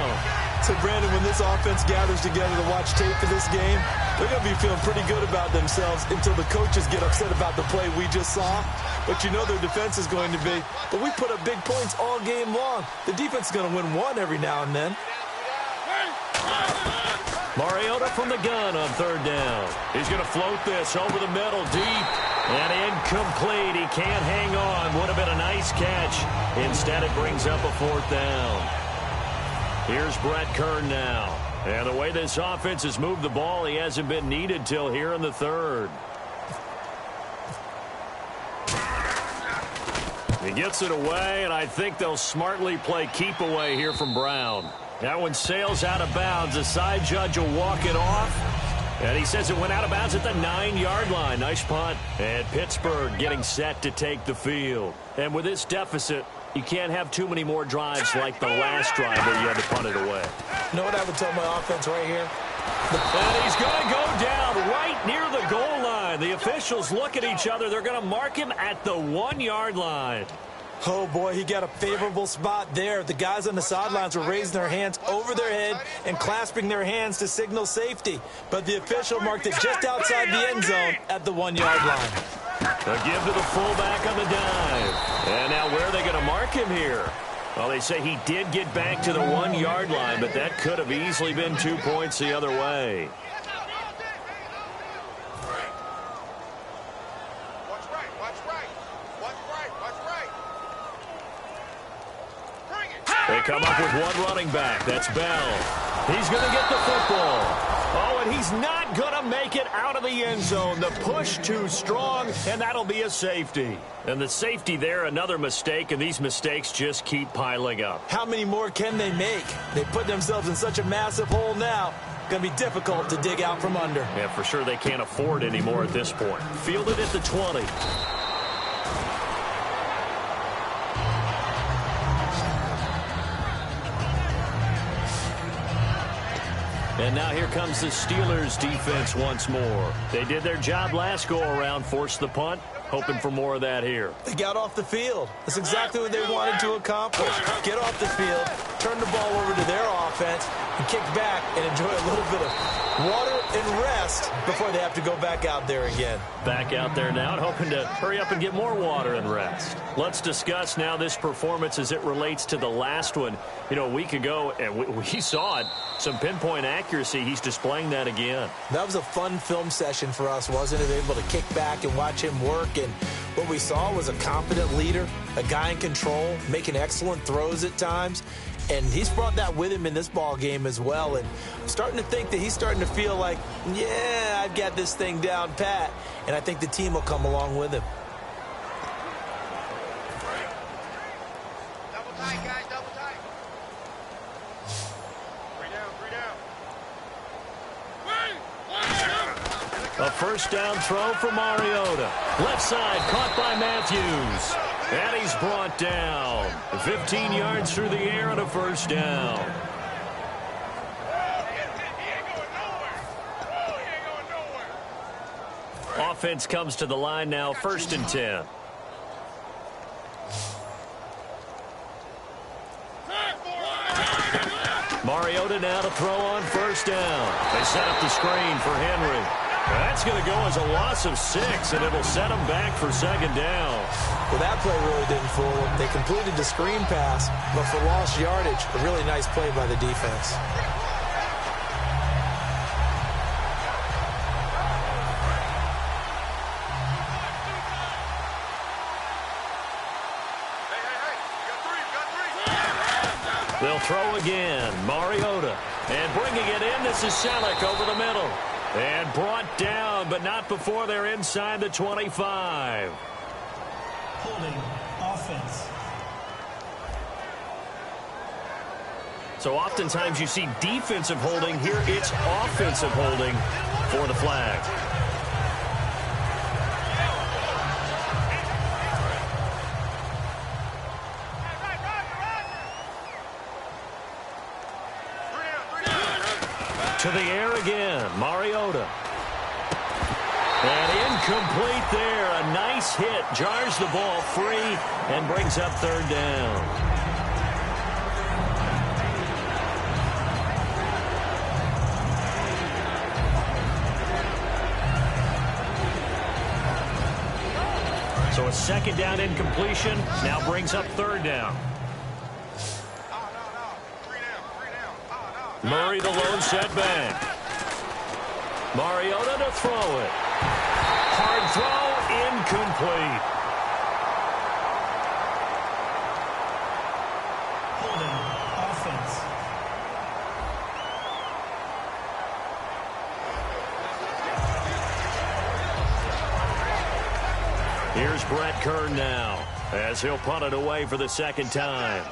So, Brandon, when this offense gathers together to watch tape for this game, they're going to be feeling pretty good about themselves until the coaches get upset about the play we just saw. But you know their defense is going to be. But we put up big points all game long. The defense is going to win one every now and then. Mariota from the gun on 3rd down. He's going to float this over the middle, deep, and incomplete. He can't hang on. Would have been a nice catch. Instead, it brings up a 4th down. Here's Brett Kern now. And the way this offense has moved the ball, he hasn't been needed till here in the 3rd. He gets it away, and I think they'll smartly play keep away here from Brown. That one sails out of bounds. The side judge will walk it off. And he says it went out of bounds at the 9-yard line. Nice punt. And Pittsburgh getting set to take the field. And with this deficit, you can't have too many more drives like the last drive where you had to punt it away. You know what I would tell my offense right here? And he's going to go down right near the goal line. The officials look at each other. They're going to mark him at the 1-yard line. Oh, boy, he got a favorable spot there. The guys on the sidelines were raising their hands over their head and clasping their hands to signal safety. But the official marked it just outside the end zone at the 1-yard line. A give to the fullback on the dive. And now where are they going to mark him here? Well, they say he did get back to the 1-yard line, but that could have easily been 2 points the other way. They come up with one running back. That's Bell. He's going to get the football. Oh, and he's not going to make it out of the end zone. The push too strong, and that'll be a safety. And the safety there, another mistake, and these mistakes just keep piling up. How many more can they make? They put themselves in such a massive hole now. Going to be difficult to dig out from under. Yeah, for sure they can't afford any more at this point. Fielded at the 20. And now here comes the Steelers defense once more. They did their job last go-around, forced the punt, hoping for more of that here. They got off the field. That's exactly what they wanted to accomplish. Get off the field, turn the ball over to their offense, and kick back and enjoy a little bit of water and rest before they have to go back out there again. Back out there now and hoping to hurry up and get more water and rest. Let's discuss now this performance as it relates to the last one. You know, a week ago, and we saw it, some pinpoint accuracy. He's displaying that again. That was a fun film session for us, wasn't it? Able to kick back and watch him work, and what we saw was a confident leader, a guy in control, making excellent throws at times. And he's brought that with him in this ball game as well. And I'm starting to think that he's starting to feel like, yeah, I've got this thing down pat. And I think the team will come along with him. Double tight, guys, double tight. 3 down. A first down throw for Mariota. Left side caught by Matthews. And he's brought down. 15 yards through the air and a first down. Offense comes to the line now, 1st and 10. Mariota now to throw on first down. They set up the screen for Henry. That's going to go as a loss of 6, and it'll set them back for second down. Well, that play really didn't fool them. They completed the screen pass, but for lost yardage, a really nice play by the defense. They'll throw again. Mariota. And bringing it in, this is Selleck over the middle. And brought down, but not before they're inside the 25. Holding offense. So oftentimes you see defensive holding. Here it's offensive holding for the flag. To the air again, Mariota. And incomplete there. A nice hit. Jars the ball free and brings up third down. So a second down incompletion now brings up third down. Murray the lone setback. Mariota to throw it. Hard throw, incomplete. Holding offense. Here's Brett Kern now as he'll punt it away for the second time.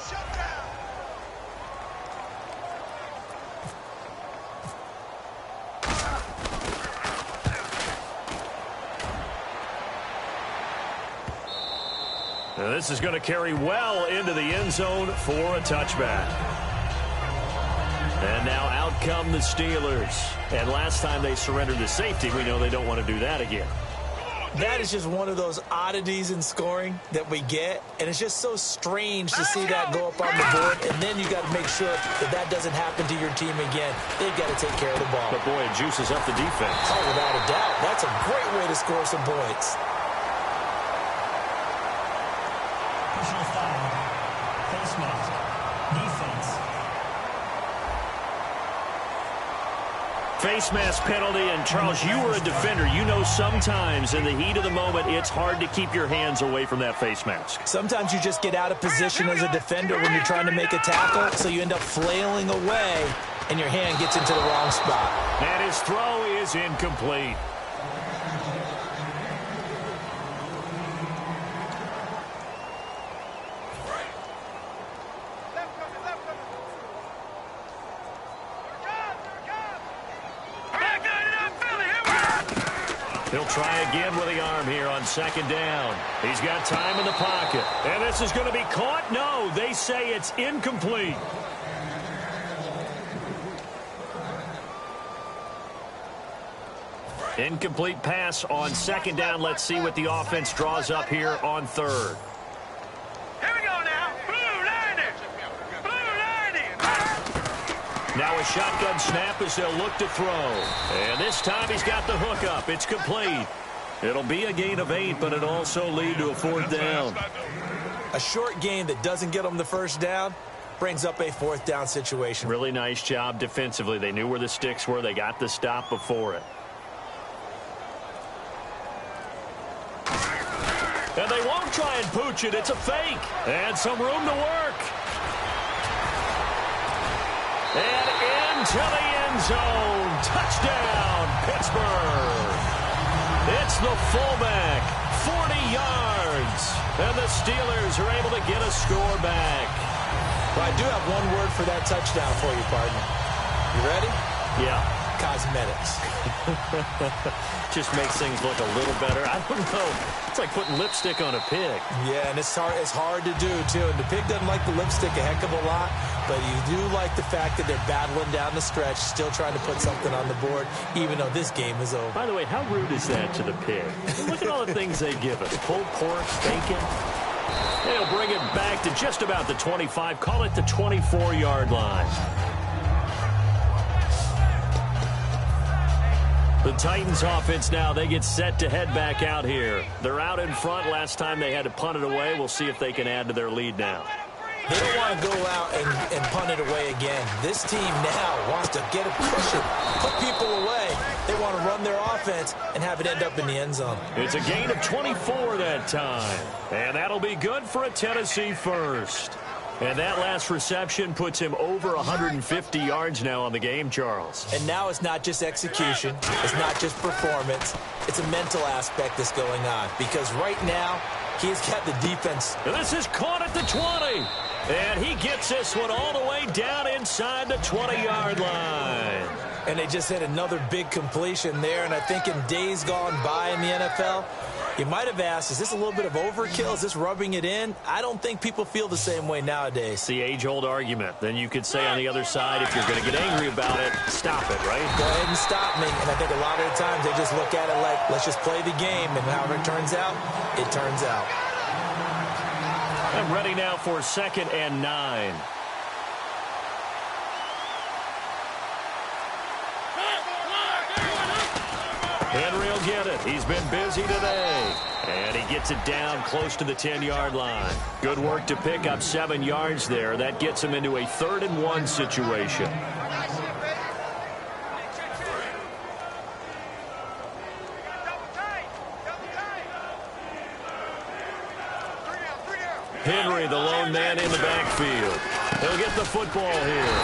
Now this is going to carry well into the end zone for a touchback. And now out come the Steelers. And last time they surrendered the safety, we know they don't want to do that again. That is just one of those oddities in scoring that we get, and it's just so strange to see that go up on the board, and then you got to make sure that that doesn't happen to your team again. They've got to take care of the ball. But boy, it juices up the defense. Oh, without a doubt. That's a great way to score some points. Personal foul. Face mask. Defense. Face mask penalty, and Charles, you were a defender. You know sometimes in the heat of the moment, it's hard to keep your hands away from that face mask. Sometimes you just get out of position as a defender when you're trying to make a tackle, so you end up flailing away, and your hand gets into the wrong spot. And his throw is incomplete. He'll try again with the arm here on second down. He's got time in the pocket. And this is going to be caught? No, they say it's incomplete. Incomplete pass on second down. Let's see what the offense draws up here on third. Here we go now. Blue 90. Blue 90. Now a shotgun snap as they'll look to throw. And this time he's got the hook up. It's complete. It'll be a gain of 8, but it'll also lead to a fourth down. A short gain that doesn't get them the first down brings up a fourth down situation. Really nice job defensively. They knew where the sticks were. They got the stop before it. And they won't try and pooch it. It's a fake. And some room to work. And into the end zone. Touchdown, Pittsburgh. It's the fullback. 40 yards. And the Steelers are able to get a score back. Well, I do have one word for that touchdown for you, partner. You ready? Yeah. Cosmetics. Just makes things look a little better. I don't know. It's like putting lipstick on a pig. Yeah, and it's hard to do, too. And the pig doesn't like the lipstick a heck of a lot, but you do like the fact that they're battling down the stretch, still trying to put something on the board, even though this game is over. By the way, how rude is that to the pig? Look at all the things they give us. Pulled pork, bacon. They'll bring it back to just about the 25. Call it the 24-yard line. The Titans offense now, they get set to head back out here. They're out in front. Last time they had to punt it away. We'll see if they can add to their lead now. They don't want to go out and punt it away again. This team now wants to get a cushion, put people away. They want to run their offense and have it end up in the end zone. It's a gain of 24 that time. And that'll be good for a Tennessee first. And that last reception puts him over 150 yards now on the game, Charles. And now it's not just execution. It's not just performance. It's a mental aspect that's going on. Because right now, he's got the defense. And this is caught at the 20. And he gets this one all the way down inside the 20-yard line. And they just hit another big completion there. And I think in days gone by in the NFL, you might have asked, is this a little bit of overkill? Is this rubbing it in? I don't think people feel the same way nowadays. It's the age-old argument. Then you could say on the other side, if you're going to get angry about it, stop it, right? Go ahead and stop me. And I think a lot of the times they just look at it like, let's just play the game. And however it turns out, it turns out. I'm ready now for 2nd and 9. Henry will get it. He's been busy today. And he gets it down close to the 10-yard line. Good work to pick up 7 yards there. That gets him into a 3rd and 1 situation. Henry, the lone man in the backfield. He'll get the football here.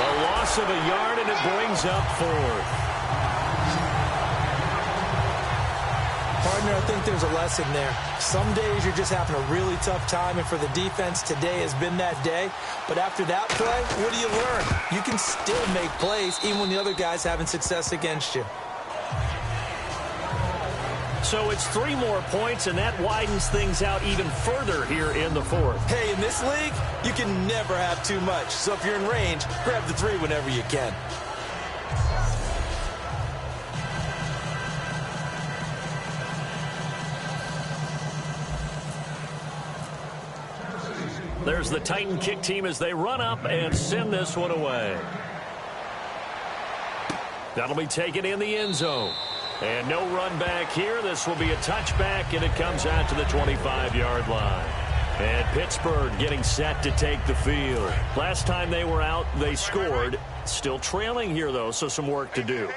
A loss of a yard, and it brings up 4th. Partner, I think there's a lesson there. Some days you're just having a really tough time, and for the defense, today has been that day. But after that play, what do you learn? You can still make plays even when the other guy's having success against you. So it's 3 more points, and that widens things out even further here in the 4th. Hey, in this league, you can never have too much. So if you're in range, grab the 3 whenever you can. There's the Titan kick team as they run up and send this one away. That'll be taken in the end zone. And no run back here. This will be a touchback, and it comes out to the 25-yard line. And Pittsburgh getting set to take the field. Last time they were out, they scored. Still trailing here, though, so some work to do.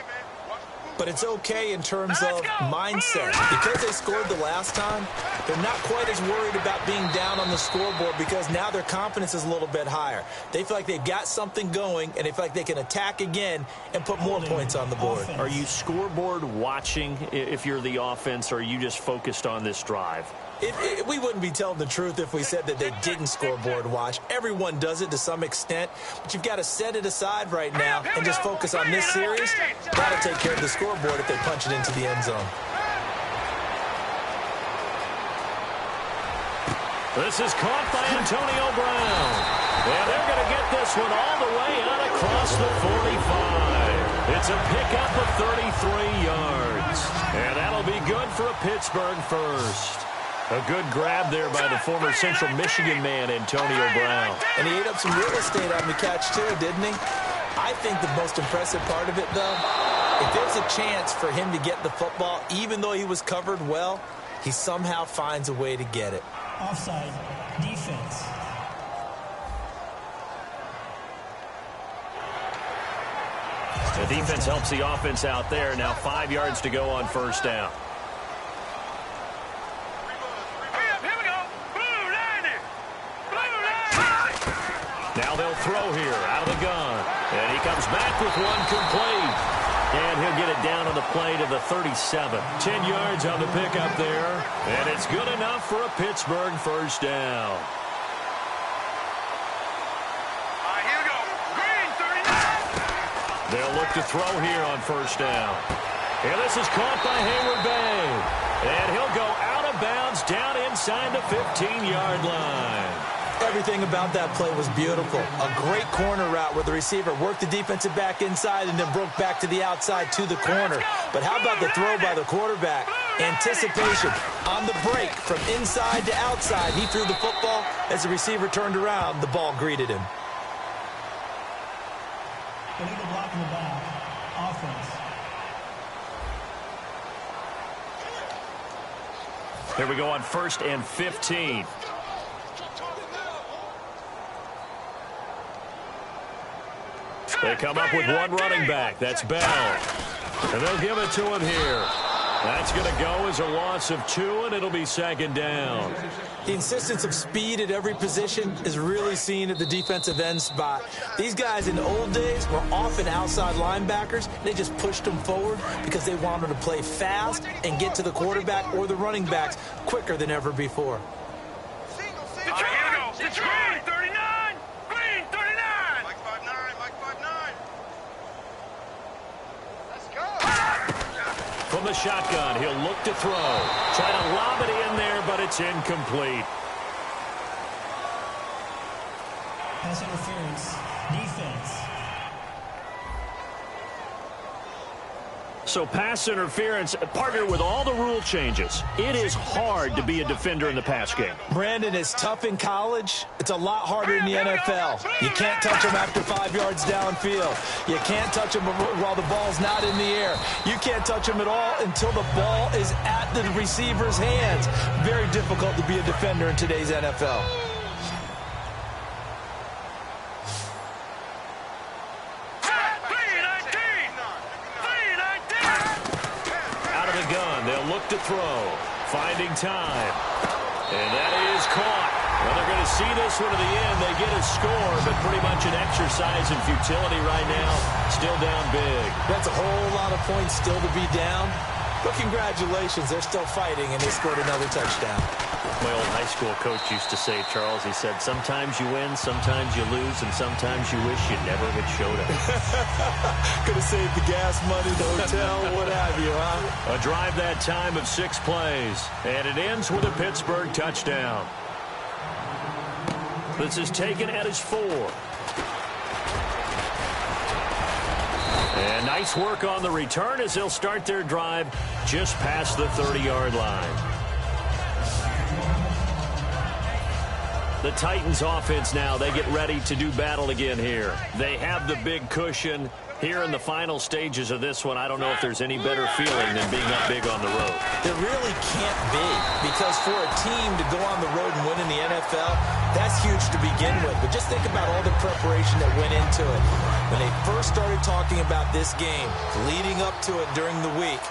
But it's okay in terms of mindset. Because they scored the last time, they're not quite as worried about being down on the scoreboard because now their confidence is a little bit higher. They feel like they've got something going, and they feel like they can attack again and put more points on the board. Are you scoreboard watching if you're the offense, or are you just focused on this drive? We wouldn't be telling the truth if we said that they didn't scoreboard watch. Everyone does it to some extent, but you've got to set it aside right now and just focus on this series. That'll take care of the scoreboard if they punch it into the end zone. This is caught by Antonio Brown. And they're going to get this one all the way out across the 45. It's a pickup of 33 yards. And that'll be good for a Pittsburgh first. A good grab there by the former Central Michigan man, Antonio Brown. And he ate up some real estate on the catch, too, didn't he? I think the most impressive part of it, though, if there's a chance for him to get the football, even though he was covered well, he somehow finds a way to get it. Offside, defense. The defense helps the offense out there. Now 5 yards to go on first down. Now they'll throw here out of the gun. And he comes back with one complete. And he'll get it down on the play to the 37. 10 yards on the pickup there. And it's good enough for a Pittsburgh first down. Here we go. Green, 39. They'll look to throw here on first down. And this is caught by Hayward Bay. And he'll go out of bounds down inside the 15-yard line. Everything about that play was beautiful. A great corner route where the receiver worked the defensive back inside and then broke back to the outside to the corner. But how about the throw by the quarterback? Anticipation on the break from inside to outside. He threw the football. As the receiver turned around, the ball greeted him. Illegal block in the back. Offense. Here we go on 1st and 15. They come up with one running back. That's Bell. And they'll give it to him here. That's going to go as a loss of 2, and it'll be 2nd down. The insistence of speed at every position is really seen at the defensive end spot. These guys in the old days were often outside linebackers. They just pushed them forward because they wanted to play fast and get to the quarterback or the running backs quicker than ever before. It's green, 39! Green, 39! Mike 5'9", Mike 5'9". Let's go! From the shotgun, he'll look to throw. Try to lob it in there, but it's incomplete. Pass interference. Defense. So pass interference, partnered with all the rule changes. It is hard to be a defender in the pass game. Brandon, is tough in college. It's a lot harder in the NFL. You can't touch him after 5 yards downfield. You can't touch him while the ball's not in the air. You can't touch him at all until the ball is at the receiver's hands. Very difficult to be a defender in today's NFL. To throw, finding time, and that is caught. Well, they're going to see this one to the end. They get a score, but pretty much an exercise in futility right now. Still down big. That's a whole lot of points still to be down, but congratulations, they're still fighting, and they scored another touchdown. My old high school coach used to say, Charles, he said, sometimes you win, sometimes you lose, and sometimes you wish you never had showed up. Could have saved the gas money, the hotel, what have you, huh? A drive that time of 6 plays, and it ends with a Pittsburgh touchdown. This is taken at his 4. And nice work on the return as they'll start their drive just past the 30-yard line. The Titans offense now, they get ready to do battle again here. They have the big cushion here in the final stages of this one. I don't know if there's any better feeling than being up big on the road. There really can't be, because for a team to go on the road and win in the NFL, that's huge to begin with. But just think about all the preparation that went into it. When they first started talking about this game, leading up to it during the week,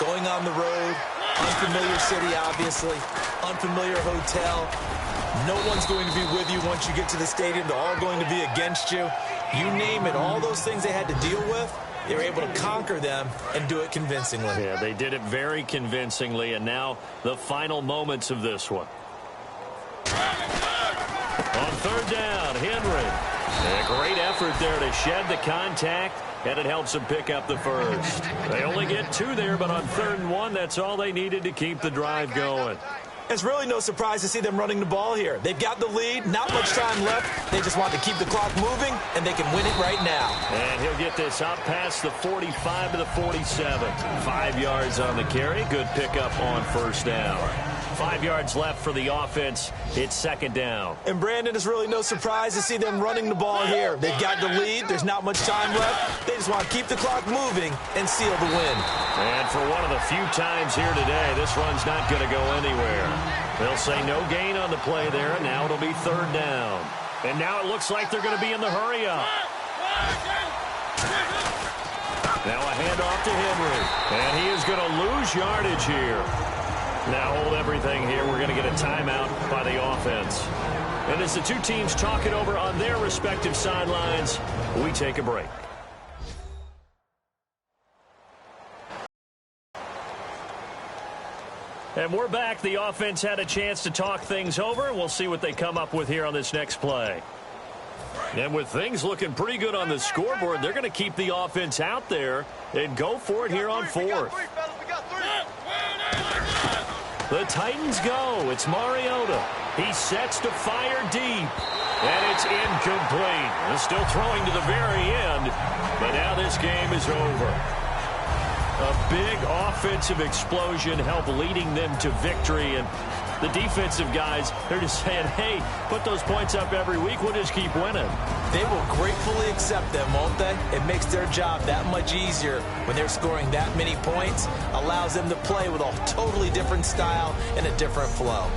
going on the road, unfamiliar city, obviously, unfamiliar hotel. No one's going to be with you once you get to the stadium. They're all going to be against you. You name it, all those things they had to deal with, they were able to conquer them and do it convincingly. Yeah, they did it very convincingly, and now the final moments of this one. On 3rd down, Henry. A great effort there to shed the contact, and it helps them pick up the first. They only get 2 there, but on 3rd and 1, that's all they needed to keep the drive going. It's really no surprise to see them running the ball here. They've got the lead, not much time left. They just want to keep the clock moving, and they can win it right now. And he'll get this up past the 45 to the 47. 5 yards on the carry. Good pickup on 1st down. 5 yards left for the offense. It's 2nd down. And, Brandon, it's really no surprise to see them running the ball here. They've got the lead. There's not much time left. They just want to keep the clock moving and seal the win. And for one of the few times here today, this run's not going to go anywhere. They'll say no gain on the play there, and now it'll be 3rd down. And now it looks like they're going to be in the hurry-up. Now a handoff to Henry. And he is going to lose yardage here. Now hold everything here. We're going to get a timeout by the offense. And as the two teams talk it over on their respective sidelines, we take a break. And we're back. The offense had a chance to talk things over. We'll see what they come up with here on this next play. And with things looking pretty good on the scoreboard, they're going to keep the offense out there and go for it here on 4th. The Titans go. It's Mariota. He sets to fire deep. And it's incomplete. They're still throwing to the very end. But now this game is over. A big offensive explosion helped leading them to victory. And the defensive guys, they're just saying, hey, put those points up every week. We'll just keep winning. They will gratefully accept them, won't they? It makes their job that much easier when they're scoring that many points. Allows them to play with a totally different style and a different flow.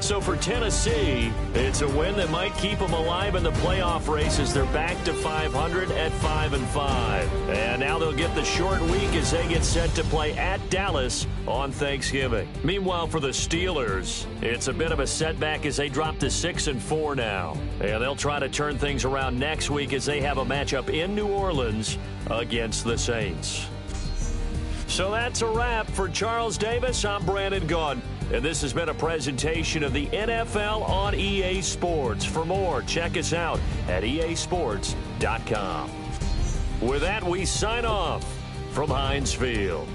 So for Tennessee, it's a win that might keep them alive in the playoff race as they're back to 500 at 5-5. And now they'll get the short week as they get set to play at Dallas on Thanksgiving. Meanwhile, for the Steelers, it's a bit of a setback as they drop to 6-4 now. And they'll try to turn things around next week as they have a matchup in New Orleans against the Saints. So that's a wrap. For Charles Davis, I'm Brandon Gaudin. And this has been a presentation of the NFL on EA Sports. For more, check us out at easports.com. With that, we sign off from Heinz Field.